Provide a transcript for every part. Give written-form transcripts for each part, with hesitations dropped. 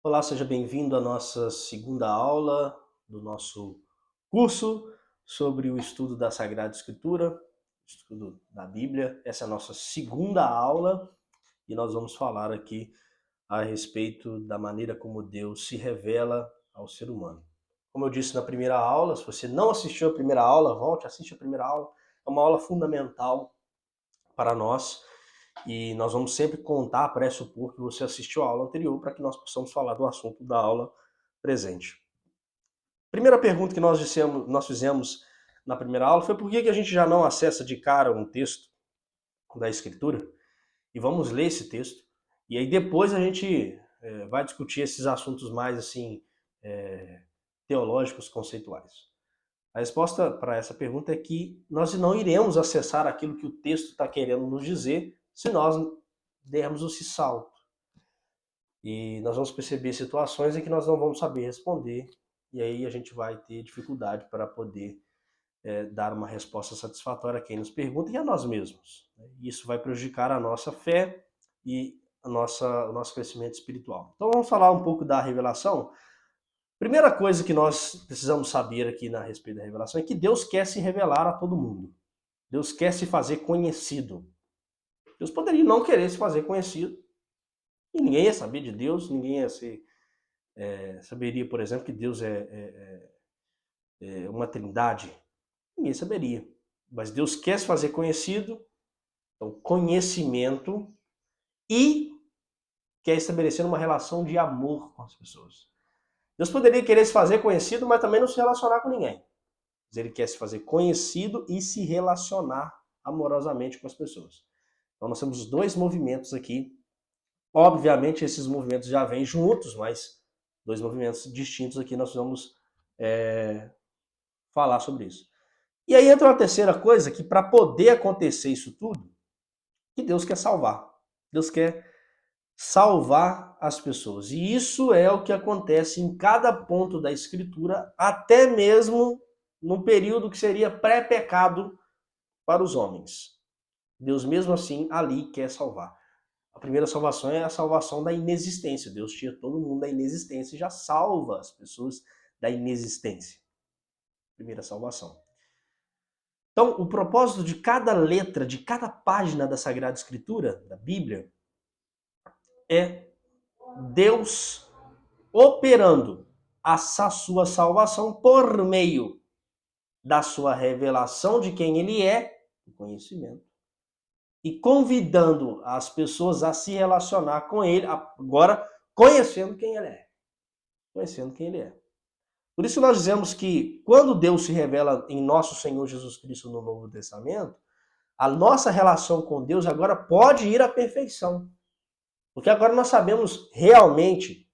Olá, seja bem-vindo à nossa segunda aula do nosso curso sobre o estudo da Sagrada Escritura, estudo da Bíblia. Essa é a nossa segunda aula e nós vamos falar aqui a respeito da maneira como Deus se revela ao ser humano. Como eu disse na primeira aula, se você não assistiu a primeira aula, volte, assiste a primeira aula. É uma aula fundamental para nós e nós vamos sempre contar, pressupor que você assistiu a aula anterior para que nós possamos falar do assunto da aula presente. Primeira pergunta que nós fizemos na primeira aula foi por que a gente já não acessa de cara um texto da Escritura e vamos ler esse texto e aí depois a gente vai discutir esses assuntos mais assim teológicos, conceituais. A resposta para essa pergunta é que nós não iremos acessar aquilo que o texto está querendo nos dizer se nós dermos esse salto. E nós vamos perceber situações em que nós não vamos saber responder, e aí a gente vai ter dificuldade para poder dar uma resposta satisfatória a quem nos pergunta e a nós mesmos. Isso vai prejudicar a nossa fé e o nosso crescimento espiritual. Então vamos falar um pouco da revelação. Primeira coisa que nós precisamos saber aqui a respeito da revelação é que Deus quer se revelar a todo mundo. Deus quer se fazer conhecido. Deus poderia não querer se fazer conhecido e ninguém ia saber de Deus, ninguém ia saberia, por exemplo, que Deus é uma trindade. Ninguém saberia. Mas Deus quer se fazer conhecido, então conhecimento, e quer estabelecer uma relação de amor com as pessoas. Deus poderia querer se fazer conhecido, mas também não se relacionar com ninguém. Mas ele quer se fazer conhecido e se relacionar amorosamente com as pessoas. Então nós temos dois movimentos aqui. Obviamente esses movimentos já vêm juntos, mas dois movimentos distintos aqui nós vamos falar sobre isso. E aí entra uma terceira coisa, que para poder acontecer isso tudo, que Deus quer salvar. Deus quer salvar as pessoas. E isso é o que acontece em cada ponto da Escritura, até mesmo no período que seria pré-pecado para os homens. Deus mesmo assim ali quer salvar. A primeira salvação é a salvação da inexistência. Deus tira todo mundo da inexistência e já salva as pessoas da inexistência. Primeira salvação. Então, o propósito de cada letra, de cada página da Sagrada Escritura, da Bíblia, é Deus operando a sua salvação por meio da sua revelação de quem ele é, o conhecimento, e convidando as pessoas a se relacionar com ele, agora conhecendo quem ele é. Conhecendo quem ele é. Por isso nós dizemos que quando Deus se revela em nosso Senhor Jesus Cristo no Novo Testamento, a nossa relação com Deus agora pode ir à perfeição. Porque agora nós sabemos realmente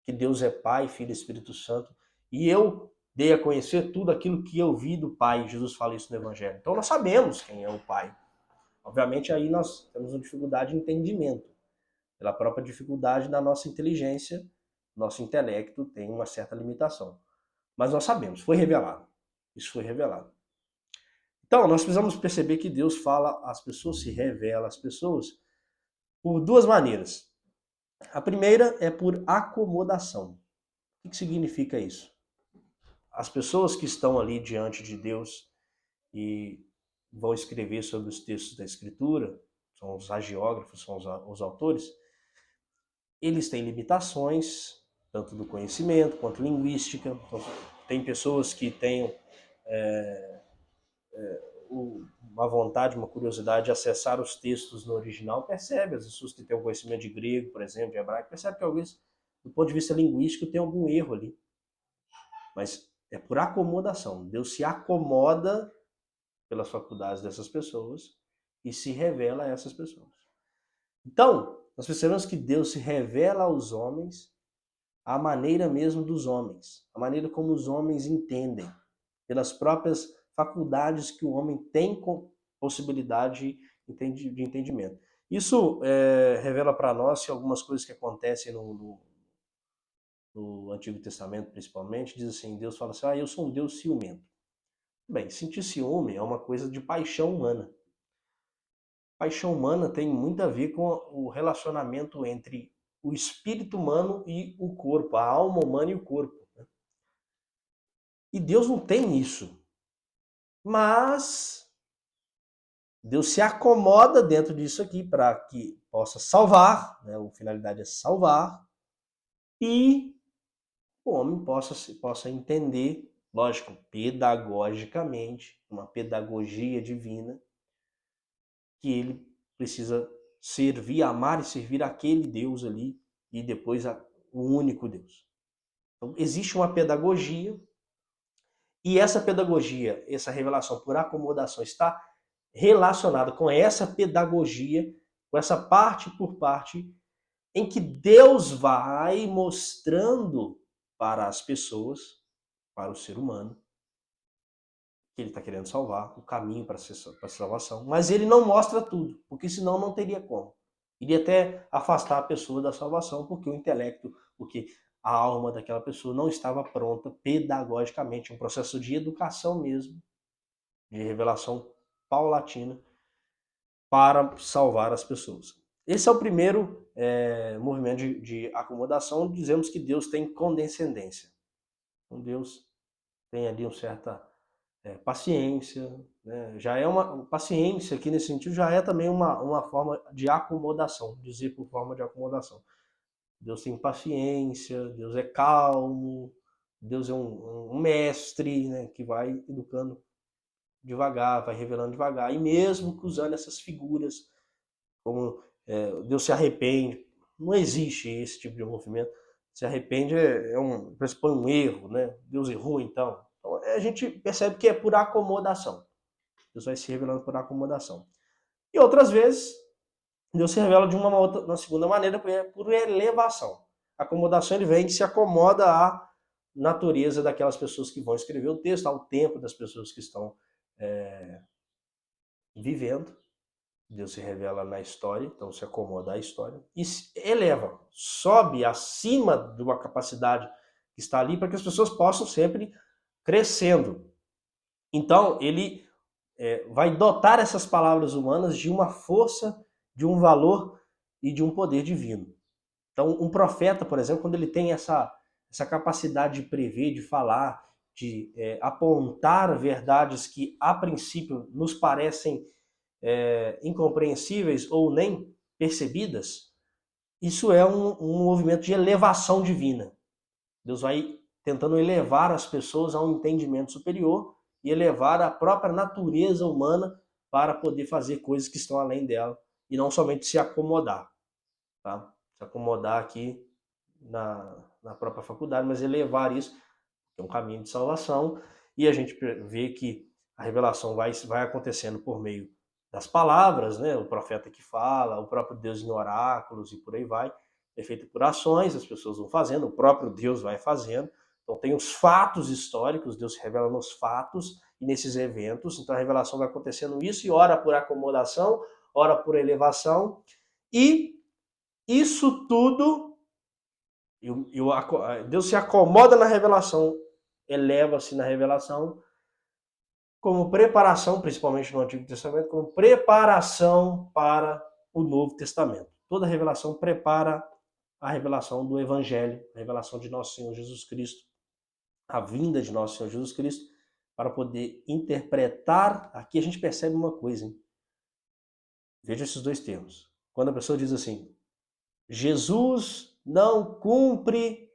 que Deus é Pai, Filho e Espírito Santo. E eu dei a conhecer tudo aquilo que eu vi do Pai. Jesus fala isso no Evangelho. Então nós sabemos quem é o Pai. Obviamente aí nós temos uma dificuldade de entendimento. Pela própria dificuldade da nossa inteligência, nosso intelecto tem uma certa limitação. Mas nós sabemos, foi revelado. Isso foi revelado. Então, nós precisamos perceber que Deus fala às pessoas, se revela às pessoas por duas maneiras. A primeira é por acomodação. O que significa isso? As pessoas que estão ali diante de Deus e vão escrever sobre os textos da Escritura, são os hagiógrafos, são os autores, eles têm limitações, tanto do conhecimento quanto linguística. Então, tem pessoas que têm uma vontade, uma curiosidade de acessar os textos no original, percebe, as pessoas que têm um conhecimento de grego, por exemplo, de hebraico, percebe que talvez, do ponto de vista linguístico, tem algum erro ali. Mas é por acomodação. Deus se acomoda pelas faculdades dessas pessoas e se revela a essas pessoas. Então, nós percebemos que Deus se revela aos homens à maneira mesmo dos homens, a maneira como os homens entendem, pelas próprias faculdades que o homem tem com possibilidade de entendimento. Isso revela para nós algumas coisas que acontecem no Antigo Testamento, principalmente. Diz assim, Deus fala assim, eu sou um Deus ciumento. Bem, sentir ciúme é uma coisa de paixão humana. Paixão humana tem muito a ver com o relacionamento entre o espírito humano e o corpo, a alma humana e o corpo. E Deus não tem isso. Mas Deus se acomoda dentro disso aqui para que possa salvar, né? A finalidade é salvar, e o homem possa entender, lógico, pedagogicamente, uma pedagogia divina, que ele precisa servir, amar e servir aquele Deus ali, e depois o único Deus. Então, existe uma pedagogia, e essa pedagogia, essa revelação por acomodação está relacionada com essa pedagogia, com essa parte por parte, em que Deus vai mostrando para as pessoas, para o ser humano, que ele está querendo salvar, o caminho para a salvação, mas ele não mostra tudo, porque senão não teria como. Iria até afastar a pessoa da salvação, porque o intelecto, porque a alma daquela pessoa não estava pronta pedagogicamente, um processo de educação mesmo, de revelação paulatina, para salvar as pessoas. Esse é o primeiro movimento de acomodação. Dizemos que Deus tem condescendência. Então Deus tem ali uma certa paciência, né? Já é uma paciência aqui nesse sentido, já é também uma forma de acomodação, dizer por forma de acomodação. Deus tem paciência, Deus é calmo, Deus é um mestre, né, que vai educando devagar, vai revelando devagar, e mesmo que usando essas figuras, como Deus se arrepende, não existe esse tipo de movimento. Se arrepende pressupõe um erro, né? Deus errou então. Então a gente percebe que é por acomodação. Deus vai se revelando por acomodação. E outras vezes, Deus se revela de uma segunda maneira, por elevação. A acomodação ele vem e se acomoda à natureza daquelas pessoas que vão escrever o texto, ao tempo das pessoas que estão vivendo. Deus se revela na história, então se acomoda à história e se eleva, sobe acima de uma capacidade que está ali para que as pessoas possam sempre crescendo. Então ele vai dotar essas palavras humanas de uma força, de um valor e de um poder divino. Então um profeta, por exemplo, quando ele tem essa capacidade de prever, de falar, de apontar verdades que a princípio nos parecem incompreensíveis ou nem percebidas, isso é um movimento de elevação divina. Deus vai tentando elevar as pessoas a um entendimento superior e elevar a própria natureza humana para poder fazer coisas que estão além dela e não somente se acomodar. Tá? Se acomodar aqui na própria faculdade, mas elevar isso, que é um caminho de salvação, e a gente vê que a revelação vai acontecendo por meio das palavras, né? O profeta que fala, o próprio Deus em oráculos e por aí vai, é feito por ações, as pessoas vão fazendo, o próprio Deus vai fazendo. Então tem os fatos históricos, Deus se revela nos fatos e nesses eventos, então a revelação vai acontecendo isso, e ora por acomodação, ora por elevação, e isso tudo, Deus se acomoda na revelação, eleva-se na revelação, como preparação, principalmente no Antigo Testamento, como preparação para o Novo Testamento. Toda revelação prepara a revelação do Evangelho, a revelação de nosso Senhor Jesus Cristo, a vinda de nosso Senhor Jesus Cristo, para poder interpretar. Aqui a gente percebe uma coisa, hein? Veja esses dois termos. Quando a pessoa diz assim, Jesus não cumpre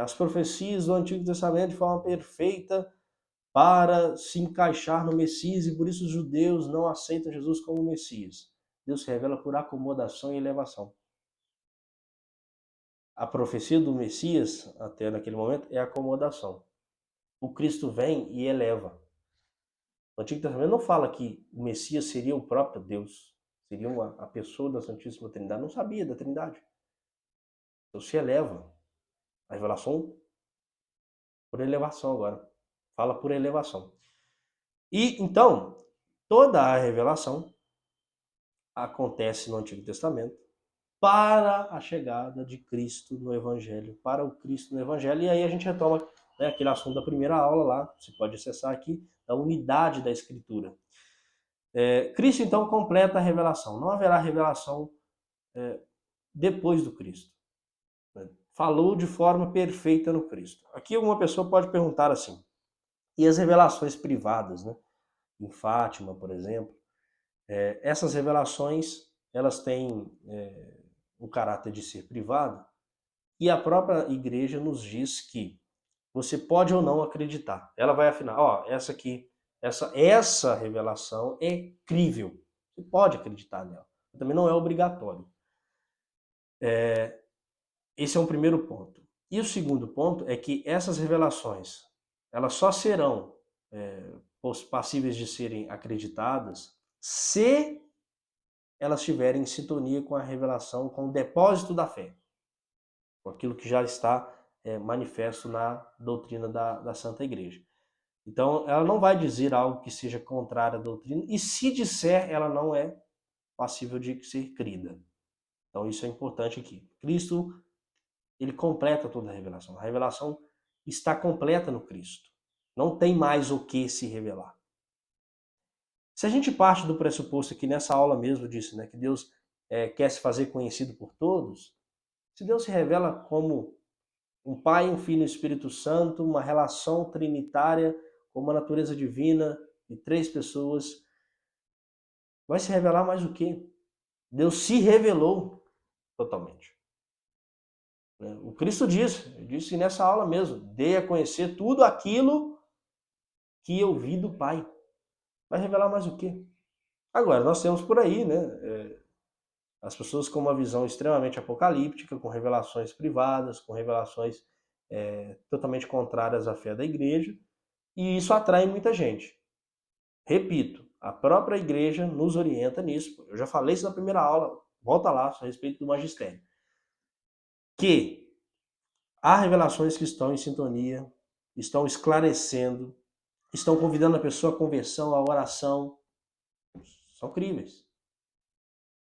as profecias do Antigo Testamento de forma perfeita para se encaixar no Messias, e por isso os judeus não aceitam Jesus como Messias. Deus se revela por acomodação e elevação. A profecia do Messias, até naquele momento, é acomodação. O Cristo vem e eleva. O Antigo Testamento não fala que o Messias seria o próprio Deus, seria a pessoa da Santíssima Trindade. Não sabia da Trindade. Deus se eleva. A revelação por elevação agora. Fala por elevação. E então, toda a revelação acontece no Antigo Testamento para a chegada de Cristo no Evangelho, para o Cristo no Evangelho. E aí a gente retoma, né, aquele assunto da primeira aula lá, você pode acessar aqui, da unidade da Escritura. Cristo então completa a revelação. Não haverá revelação depois do Cristo. Falou de forma perfeita no Cristo. Aqui uma pessoa pode perguntar assim, e as revelações privadas, né? Em Fátima, por exemplo, essas revelações, elas têm um caráter de ser privado, e a própria igreja nos diz que você pode ou não acreditar. Ela vai afinar, ó, essa aqui, essa revelação é crível. Você pode acreditar nela. Também não é obrigatório. Esse é um primeiro ponto. E o segundo ponto é que essas revelações, elas só serão passíveis de serem acreditadas se elas estiverem em sintonia com a revelação, com o depósito da fé, com aquilo que já está manifesto na doutrina da Santa Igreja. Então, ela não vai dizer algo que seja contrário à doutrina, e se disser, ela não é passível de ser crida. Então, isso é importante aqui. Cristo, ele completa toda a revelação. A revelação está completa no Cristo. Não tem mais o que se revelar. Se a gente parte do pressuposto que nessa aula mesmo disse, né, que Deus quer se fazer conhecido por todos, se Deus se revela como um Pai, um Filho e um Espírito Santo, uma relação trinitária com uma natureza divina de 3 pessoas, vai se revelar mais o quê? Deus se revelou totalmente. O Cristo disse nessa aula mesmo, dei a conhecer tudo aquilo que eu vi do Pai. Vai revelar mais o quê? Agora, nós temos por aí, né, as pessoas com uma visão extremamente apocalíptica, com revelações privadas, com revelações totalmente contrárias à fé da igreja, e isso atrai muita gente. Repito, a própria igreja nos orienta nisso. Eu já falei isso na primeira aula, volta lá, a respeito do magistério. Que há revelações que estão em sintonia, estão esclarecendo, estão convidando a pessoa à conversão, à oração, são críveis.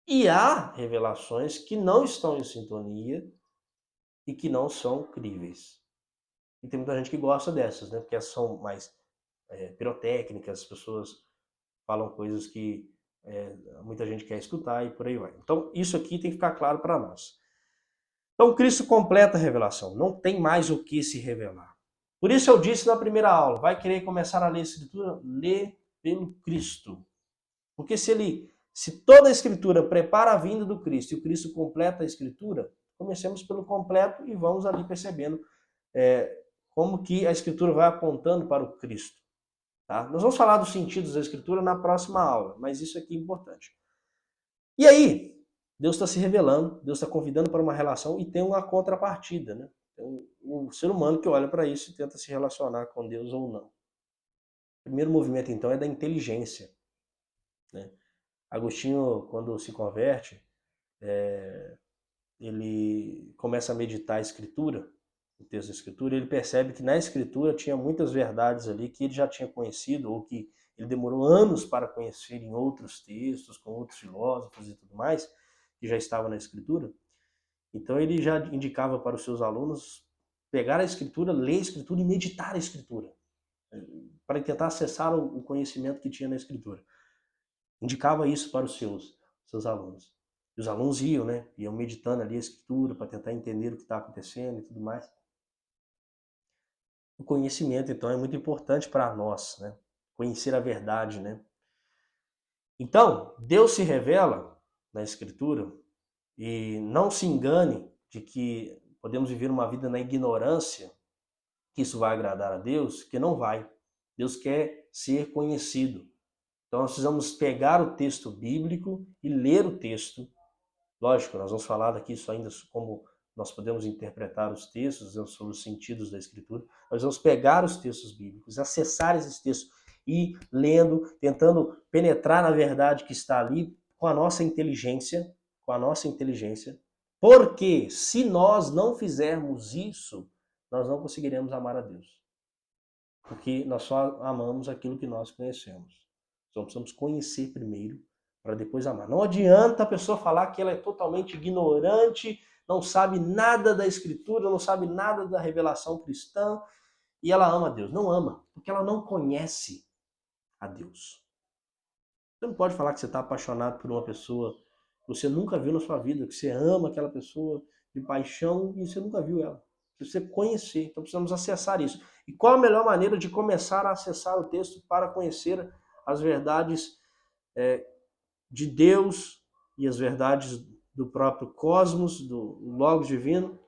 E há revelações que não estão em sintonia e que não são críveis. E tem muita gente que gosta dessas, né? Porque elas são mais pirotécnicas, as pessoas falam coisas que muita gente quer escutar e por aí vai. Então, isso aqui tem que ficar claro para nós. Então, Cristo completa a revelação. Não tem mais o que se revelar. Por isso eu disse na primeira aula, vai querer começar a ler a Escritura? Lê pelo Cristo. Porque se toda a Escritura prepara a vinda do Cristo e o Cristo completa a Escritura, comecemos pelo completo e vamos ali percebendo como que a Escritura vai apontando para o Cristo. Tá? Nós vamos falar dos sentidos da Escritura na próxima aula, mas isso aqui é importante. E aí, Deus está se revelando, Deus está convidando para uma relação e tem uma contrapartida, né? Tem o ser humano que olha para isso e tenta se relacionar com Deus ou não. O primeiro movimento, então, é da inteligência. Né? Agostinho, quando se converte, ele começa a meditar a Escritura, o texto da Escritura, e ele percebe que na Escritura tinha muitas verdades ali que ele já tinha conhecido ou que ele demorou anos para conhecer em outros textos, com outros filósofos e tudo mais, que já estava na Escritura. Então ele já indicava para os seus alunos pegar a Escritura, ler a Escritura e meditar a Escritura, para tentar acessar o conhecimento que tinha na Escritura. Indicava isso para os seus alunos. E os alunos iam, né? Iam meditando ali a Escritura para tentar entender o que está acontecendo e tudo mais. O conhecimento, então, é muito importante para nós, né? Conhecer a verdade, né? Então, Deus se revela na Escritura e não se engane de que podemos viver uma vida na ignorância, que isso vai agradar a Deus, que não vai. Deus quer ser conhecido. Então nós precisamos pegar o texto bíblico e ler o texto. Lógico, nós vamos falar daqui isso ainda como nós podemos interpretar os textos, sobre os sentidos da Escritura. Nós vamos pegar os textos bíblicos, acessar esses textos e lendo, tentando penetrar na verdade que está ali com a nossa inteligência, porque se nós não fizermos isso, nós não conseguiremos amar a Deus. Porque nós só amamos aquilo que nós conhecemos. Então precisamos conhecer primeiro para depois amar. Não adianta a pessoa falar que ela é totalmente ignorante, não sabe nada da Escritura, não sabe nada da revelação cristã e ela ama a Deus. Não ama, porque ela não conhece a Deus. Você não pode falar que você está apaixonado por uma pessoa você nunca viu na sua vida, que você ama aquela pessoa de paixão e você nunca viu ela. Você conhecer, então precisamos acessar isso. E qual a melhor maneira de começar a acessar o texto para conhecer as verdades de Deus e as verdades do próprio cosmos, do Logos divino?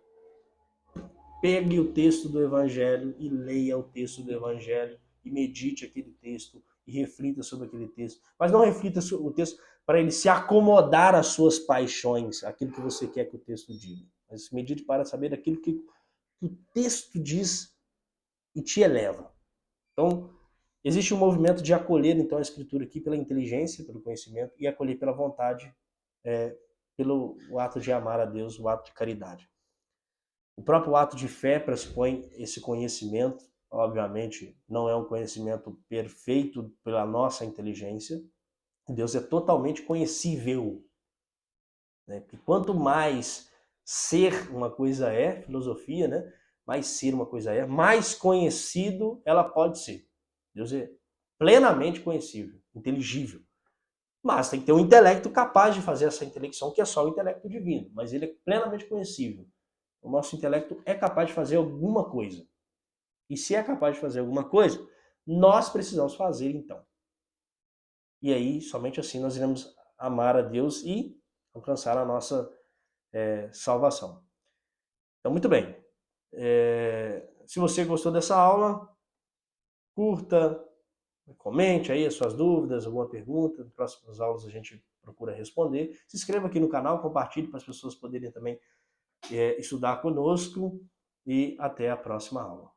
Pegue o texto do Evangelho e leia o texto do Evangelho e medite aquele texto e reflita sobre aquele texto. Mas não reflita o texto para ele se acomodar às suas paixões, aquilo que você quer que o texto diga. Mas medite para saber aquilo que o texto diz e te eleva. Então, existe um movimento de acolher então a Escritura aqui pela inteligência, pelo conhecimento, e acolher pela vontade, pelo ato de amar a Deus, o ato de caridade. O próprio ato de fé pressupõe esse conhecimento. Obviamente, não é um conhecimento perfeito pela nossa inteligência. Deus é totalmente conhecível. Né? Porque quanto mais ser uma coisa é, filosofia, né? Mais ser uma coisa é, mais conhecido ela pode ser. Deus é plenamente conhecível, inteligível. Mas tem que ter um intelecto capaz de fazer essa intelecção, que é só o intelecto divino. Mas ele é plenamente conhecível. O nosso intelecto é capaz de fazer alguma coisa. E se é capaz de fazer alguma coisa, nós precisamos fazer então. E aí, somente assim nós iremos amar a Deus e alcançar a nossa salvação. Então, muito bem. Se você gostou dessa aula, curta, comente aí as suas dúvidas, alguma pergunta. Nas próximas aulas a gente procura responder. Se inscreva aqui no canal, compartilhe para as pessoas poderem também estudar conosco. E até a próxima aula.